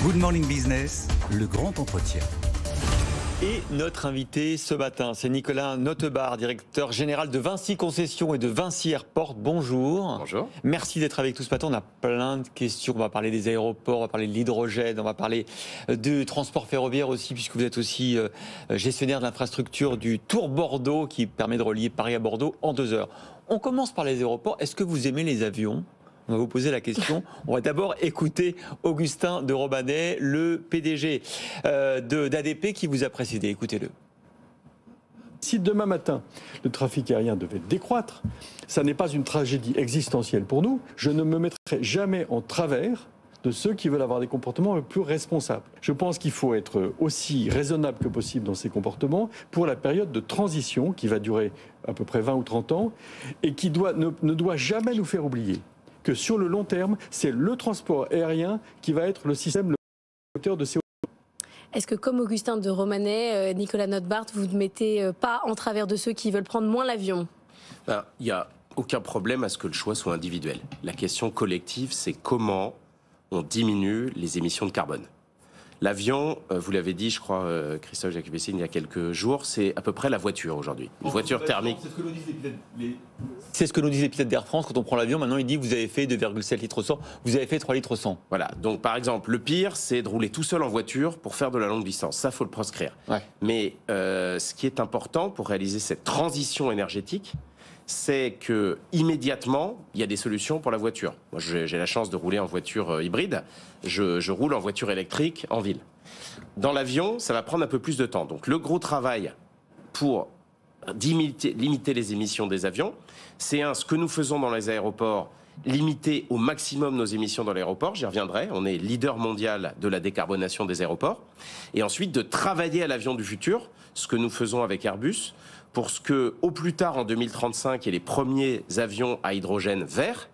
Good Morning Business, le grand entretien. Et notre invité ce matin, c'est Nicolas Notebaert, directeur général de Vinci Concessions et de Vinci Airport. Bonjour. Bonjour. Merci d'être avec nous ce matin. On a plein de questions. On va parler des aéroports, on va parler de l'hydrogène, on va parler du transport ferroviaire aussi, puisque vous êtes aussi gestionnaire de l'infrastructure du Tour Bordeaux qui permet de relier Paris à Bordeaux en 2 heures. On commence par les aéroports. Est-ce que vous aimez les avions ? On va vous poser la question. On va d'abord écouter Augustin de Romanet, le PDG d'ADP qui vous a précédé. Écoutez-le. Si demain matin, le trafic aérien devait décroître, ça n'est pas une tragédie existentielle pour nous. Je ne me mettrai jamais en travers de ceux qui veulent avoir des comportements plus responsables. Je pense qu'il faut être aussi raisonnable que possible dans ces comportements pour la période de transition qui va durer à peu près 20 ou 30 ans et qui ne doit jamais nous faire oublier que sur le long terme, c'est le transport aérien qui va être le système le moteur de CO2. Est-ce que, comme Augustin de Romanet, Nicolas Notebaert, vous ne mettez pas en travers de ceux qui veulent prendre moins l'avion ? Il n'y a aucun problème à ce que le choix soit individuel. La question collective, c'est comment on diminue les émissions de carbone. L'avion, vous l'avez dit, je crois, Christophe Jacobacci, il y a quelques jours, c'est à peu près la voiture aujourd'hui. Une voiture thermique. C'est ce que nous disent les pilotes d'Air France. Quand on prend l'avion, maintenant, il dit vous avez fait 2,7 litres 100, vous avez fait 3 litres 100. Voilà. Donc, par exemple, le pire, c'est de rouler tout seul en voiture pour faire de la longue distance. Ça, faut le proscrire. Ouais. Mais ce qui est important pour réaliser cette transition énergétique, c'est que immédiatement, il y a des solutions pour la voiture. Moi, j'ai la chance de rouler en voiture hybride. Je roule en voiture électrique en ville. Dans l'avion, ça va prendre un peu plus de temps. Donc, le gros travail pour limiter les émissions des avions, c'est ce que nous faisons dans les aéroports, limiter au maximum nos émissions dans l'aéroport. J'y reviendrai. On est leader mondial de la décarbonation des aéroports. Et ensuite, de travailler à l'avion du futur, ce que nous faisons avec Airbus, pour ce que, au plus tard, en 2035, il y ait les premiers avions à hydrogène vert.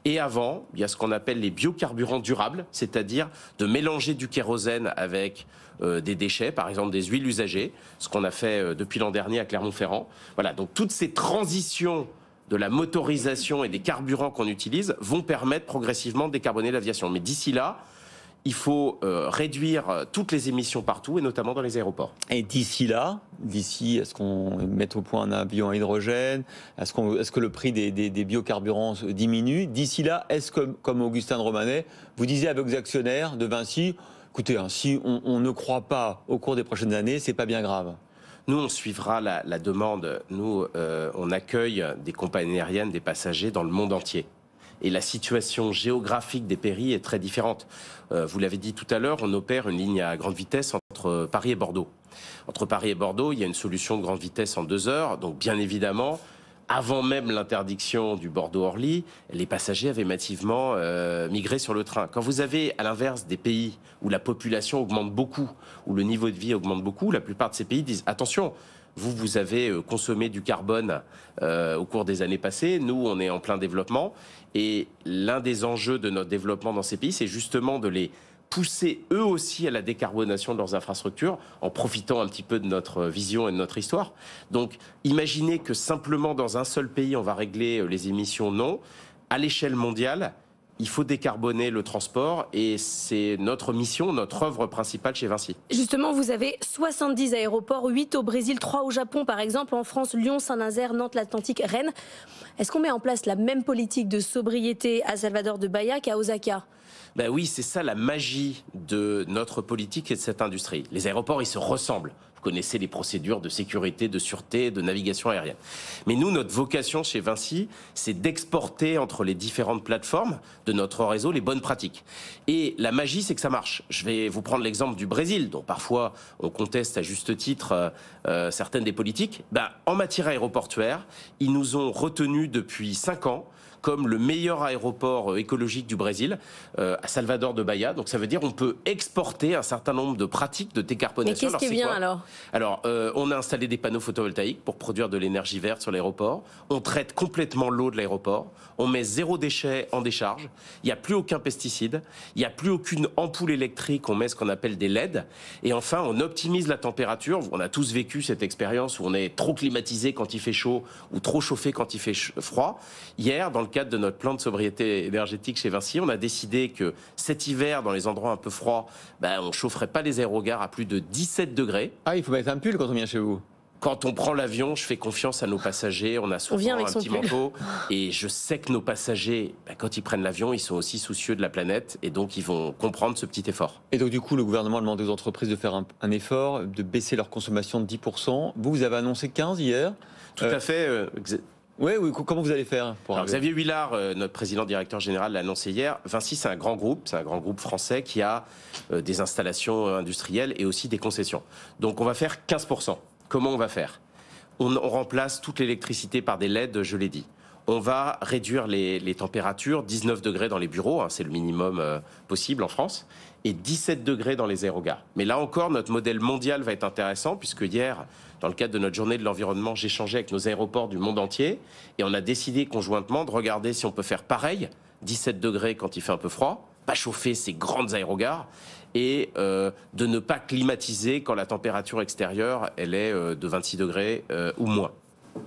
Et avant, il y a ce qu'on appelle les biocarburants durables, c'est-à-dire de mélanger du kérosène avec des déchets, par exemple des huiles usagées, ce qu'on a fait depuis l'an dernier à Clermont-Ferrand. Voilà, donc toutes ces transitions de la motorisation et des carburants qu'on utilise vont permettre progressivement de décarboner l'aviation. Mais d'ici là, il faut réduire toutes les émissions partout, et notamment dans les aéroports. Et d'ici là, est-ce qu'on met au point un avion à hydrogène ? Est-ce que le prix des biocarburants diminue ? D'ici là, est-ce que, comme Augustin de Romanet, vous disiez avec vos actionnaires de Vinci, écoutez, si on ne croit pas au cours des prochaines années, c'est pas bien grave ? Nous, on suivra la demande. Nous, on accueille des compagnies aériennes, des passagers dans le monde entier. Et la situation géographique des pays est très différente. Vous l'avez dit tout à l'heure, on opère une ligne à grande vitesse entre Paris et Bordeaux. Entre Paris et Bordeaux, il y a une solution de grande vitesse en 2 heures. Donc, bien évidemment, avant même l'interdiction du Bordeaux-Orly, les passagers avaient massivement migré sur le train. Quand vous avez, à l'inverse, des pays où la population augmente beaucoup, où le niveau de vie augmente beaucoup, la plupart de ces pays disent « Attention !» Vous avez consommé du carbone au cours des années passées. Nous, on est en plein développement. Et l'un des enjeux de notre développement dans ces pays, c'est justement de les pousser eux aussi à la décarbonation de leurs infrastructures en profitant un petit peu de notre vision et de notre histoire. Donc, imaginez que simplement dans un seul pays, on va régler les émissions, non. À l'échelle mondiale, il faut décarboner le transport et c'est notre mission, notre œuvre principale chez Vinci. Justement, vous avez 70 aéroports, 8 au Brésil, 3 au Japon par exemple, en France, Lyon, Saint-Nazaire, Nantes, l'Atlantique, Rennes. Est-ce qu'on met en place la même politique de sobriété à Salvador de Bahia qu'à Osaka ? Ben oui, c'est ça la magie de notre politique et de cette industrie. Les aéroports, ils se ressemblent. Vous connaissez les procédures de sécurité, de sûreté, de navigation aérienne. Mais nous, notre vocation chez Vinci, c'est d'exporter entre les différentes plateformes de notre réseau les bonnes pratiques. Et la magie, c'est que ça marche. Je vais vous prendre l'exemple du Brésil, dont parfois on conteste à juste titre certaines des politiques. En matière aéroportuaire, ils nous ont retenus depuis 5 ans comme le meilleur aéroport écologique du Brésil, à Salvador de Bahia. Donc ça veut dire qu'on peut exporter un certain nombre de pratiques de décarbonation. Mais qu'est-ce qui est bien alors ? Alors, on a installé des panneaux photovoltaïques pour produire de l'énergie verte sur l'aéroport. On traite complètement l'eau de l'aéroport. On met 0 déchet en décharge. Il n'y a plus aucun pesticide. Il n'y a plus aucune ampoule électrique. On met ce qu'on appelle des LED. Et enfin, on optimise la température. On a tous vécu cette expérience où on est trop climatisé quand il fait chaud ou trop chauffé quand il fait froid. Hier, dans le cadre de notre plan de sobriété énergétique chez Vinci, on a décidé que cet hiver, dans les endroits un peu froids, on ne chaufferait pas les aérogares à plus de 17 degrés. Ah, il faut mettre un pull quand on vient chez vous. Quand on prend l'avion, je fais confiance à nos passagers. On a souvent un petit manteau. Et je sais que nos passagers, quand ils prennent l'avion, ils sont aussi soucieux de la planète. Et donc, ils vont comprendre ce petit effort. Et donc, du coup, le gouvernement demande aux entreprises de faire un effort, de baisser leur consommation de 10%. Vous avez annoncé 15 hier. Tout à fait. Oui, comment vous allez faire Alors, Xavier Huillard, notre président directeur général, l'a annoncé hier. Vinci, c'est un grand groupe français qui a des installations industrielles et aussi des concessions. Donc, on va faire 15%. Comment on va faire ? On remplace toute l'électricité par des LED, je l'ai dit. On va réduire les températures, 19 degrés dans les bureaux, c'est le minimum possible en France, et 17 degrés dans les aérogares. Mais là encore, notre modèle mondial va être intéressant, puisque hier, dans le cadre de notre journée de l'environnement, j'échangeais avec nos aéroports du monde entier, et on a décidé conjointement de regarder si on peut faire pareil, 17 degrés quand il fait un peu froid, pas chauffer ces grandes aérogares, et de ne pas climatiser quand la température extérieure elle est de 26 degrés ou moins.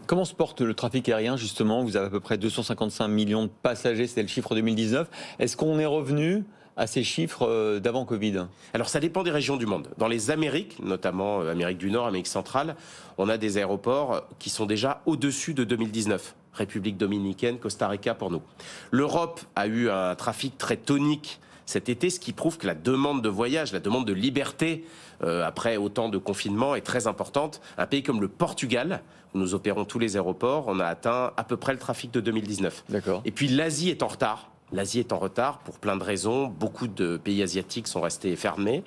Comment se porte le trafic aérien justement ? Vous avez à peu près 255 millions de passagers, c'était le chiffre 2019. Est-ce qu'on est revenu à ces chiffres d'avant Covid ? Alors ça dépend des régions du monde. Dans les Amériques, notamment Amérique du Nord, Amérique centrale, on a des aéroports qui sont déjà au-dessus de 2019. République dominicaine, Costa Rica pour nous. L'Europe a eu un trafic très tonique cet été, ce qui prouve que la demande de voyage, la demande de liberté, après autant de confinement, est très importante. Un pays comme le Portugal, où nous opérons tous les aéroports, on a atteint à peu près le trafic de 2019. D'accord. Et puis l'Asie est en retard. L'Asie est en retard pour plein de raisons. Beaucoup de pays asiatiques sont restés fermés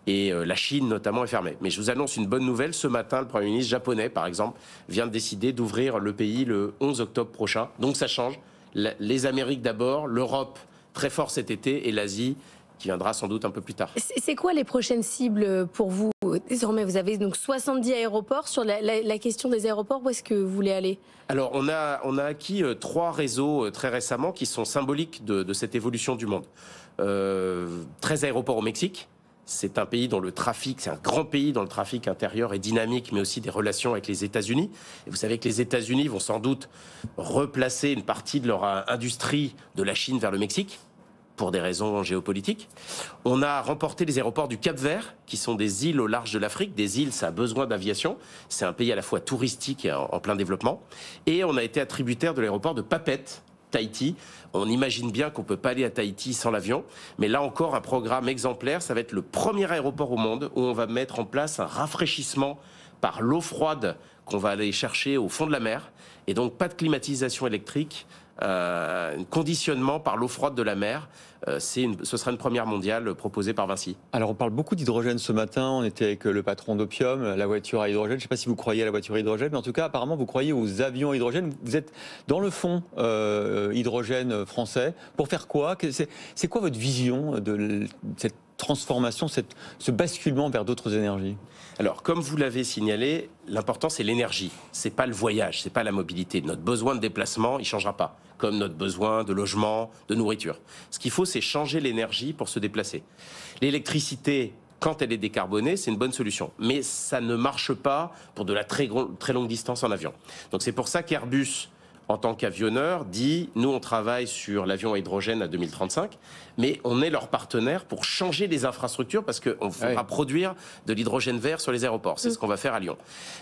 et la Chine notamment est fermée. Mais je vous annonce une bonne nouvelle. Ce matin, le Premier ministre japonais, par exemple, vient de décider d'ouvrir le pays le 11 octobre prochain. Donc ça change. Les Amériques d'abord, l'Europe très fort cet été et l'Asie qui viendra sans doute un peu plus tard. C'est quoi les prochaines cibles pour vous ? Désormais, vous avez donc 70 aéroports. Sur la question des aéroports, où est-ce que vous voulez aller ? Alors, on a acquis 3 réseaux très récemment qui sont symboliques de cette évolution du monde. 13 aéroports au Mexique. C'est un pays dont le trafic, c'est un grand pays dont le trafic intérieur est dynamique, mais aussi des relations avec les États-Unis. Et vous savez que les États-Unis vont sans doute replacer une partie de leur industrie de la Chine vers le Mexique, pour des raisons géopolitiques. On a remporté les aéroports du Cap-Vert, qui sont des îles au large de l'Afrique. Des îles, ça a besoin d'aviation. C'est un pays à la fois touristique et en plein développement. Et on a été attributaire de l'aéroport de Papeete, Tahiti. On imagine bien qu'on ne peut pas aller à Tahiti sans l'avion. Mais là encore, un programme exemplaire. Ça va être le premier aéroport au monde où on va mettre en place un rafraîchissement par l'eau froide qu'on va aller chercher au fond de la mer. Et donc, pas de climatisation électrique. Un conditionnement par l'eau froide de la mer. Ce sera une première mondiale proposée par Vinci. Alors on parle beaucoup d'hydrogène ce matin, on était avec le patron d'Opium, la voiture à hydrogène. Je ne sais pas si vous croyez à la voiture à hydrogène, mais en tout cas apparemment vous croyez aux avions à hydrogène. Vous êtes dans le fond hydrogène français. Pour faire quoi ? C'est quoi votre vision de cette transformation, ce basculement vers d'autres énergies ? Alors, comme vous l'avez signalé, l'important c'est l'énergie. C'est pas le voyage, c'est pas la mobilité. Notre besoin de déplacement, il changera pas. Comme notre besoin de logement, de nourriture. Ce qu'il faut, c'est changer l'énergie pour se déplacer. L'électricité, quand elle est décarbonée, c'est une bonne solution. Mais ça ne marche pas pour de la très longue distance en avion. Donc c'est pour ça qu'Airbus, en tant qu'avionneur, dit « Nous, on travaille sur l'avion à hydrogène à 2035, mais on est leur partenaire pour changer les infrastructures parce qu'on faudra produire de l'hydrogène vert sur les aéroports. C'est ce qu'on va faire à Lyon.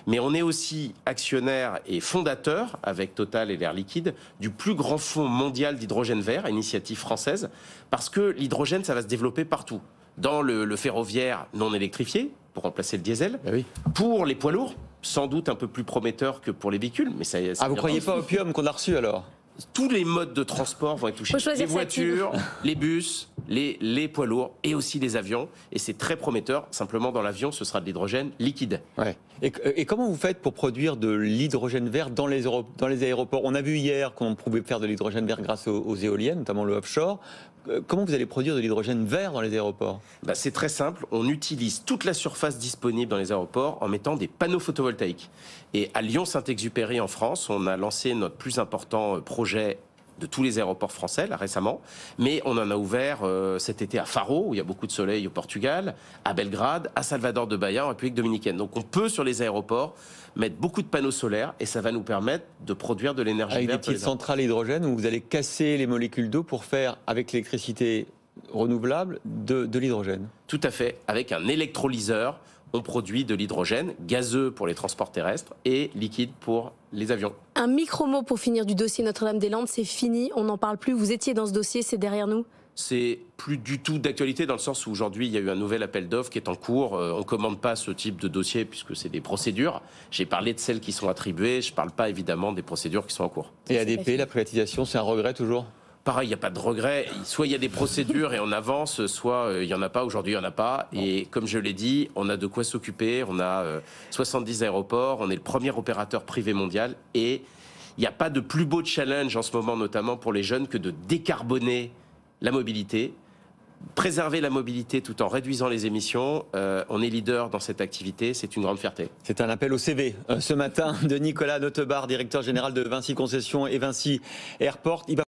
Mais on est aussi actionnaire et fondateur, avec Total et l'Air Liquide, du plus grand fonds mondial d'hydrogène vert, initiative française, parce que l'hydrogène, ça va se développer partout. Dans le ferroviaire non électrifié, pour remplacer le diesel, pour les poids lourds, sans doute un peu plus prometteur que pour les véhicules. Mais ça vous ne croyez pas au Opium qu'on a reçu alors ? Tous les modes de transport vont être touchés. Les voitures, les bus, les poids lourds et aussi les avions. Et c'est très prometteur. Simplement, dans l'avion, ce sera de l'hydrogène liquide. Ouais. Et comment vous faites pour produire de l'hydrogène vert dans les aéroports ? On a vu hier qu'on pouvait faire de l'hydrogène vert grâce aux éoliennes, notamment le offshore. Comment vous allez produire de l'hydrogène vert dans les aéroports ? C'est très simple. On utilise toute la surface disponible dans les aéroports en mettant des panneaux photovoltaïques. Et à Lyon-Saint-Exupéry, en France, on a lancé notre plus important projet de tous les aéroports français, là, récemment. Mais on en a ouvert cet été à Faro, où il y a beaucoup de soleil au Portugal, à Belgrade, à Salvador de Bahia, en République dominicaine. Donc on peut, sur les aéroports, mettre beaucoup de panneaux solaires et ça va nous permettre de produire de l'énergie avec verte. des petites centrales à hydrogène où vous allez casser les molécules d'eau pour faire, avec l'électricité renouvelable, de l'hydrogène. Tout à fait. Avec un électrolyseur, on produit de l'hydrogène, gazeux pour les transports terrestres et liquide pour les avions. Un micro-mot pour finir du dossier Notre-Dame-des-Landes, c'est fini, on n'en parle plus. Vous étiez dans ce dossier, c'est derrière nous? C'est plus du tout d'actualité dans le sens où aujourd'hui il y a eu un nouvel appel d'offres qui est en cours. On ne commande pas ce type de dossier puisque c'est des procédures. J'ai parlé de celles qui sont attribuées, je ne parle pas évidemment des procédures qui sont en cours. Et ADP, la privatisation, c'est un regret toujours? Pareil, il n'y a pas de regret. Soit il y a des procédures et on avance, soit il n'y en a pas. Aujourd'hui, il n'y en a pas. Et comme je l'ai dit, on a de quoi s'occuper. On a 70 aéroports. On est le premier opérateur privé mondial. Et il n'y a pas de plus beau challenge en ce moment, notamment pour les jeunes, que de décarboner la mobilité. Préserver la mobilité tout en réduisant les émissions. On est leader dans cette activité. C'est une grande fierté. C'est un appel au CV ce matin de Nicolas Notebaert, directeur général de Vinci Concessions et Vinci Airport.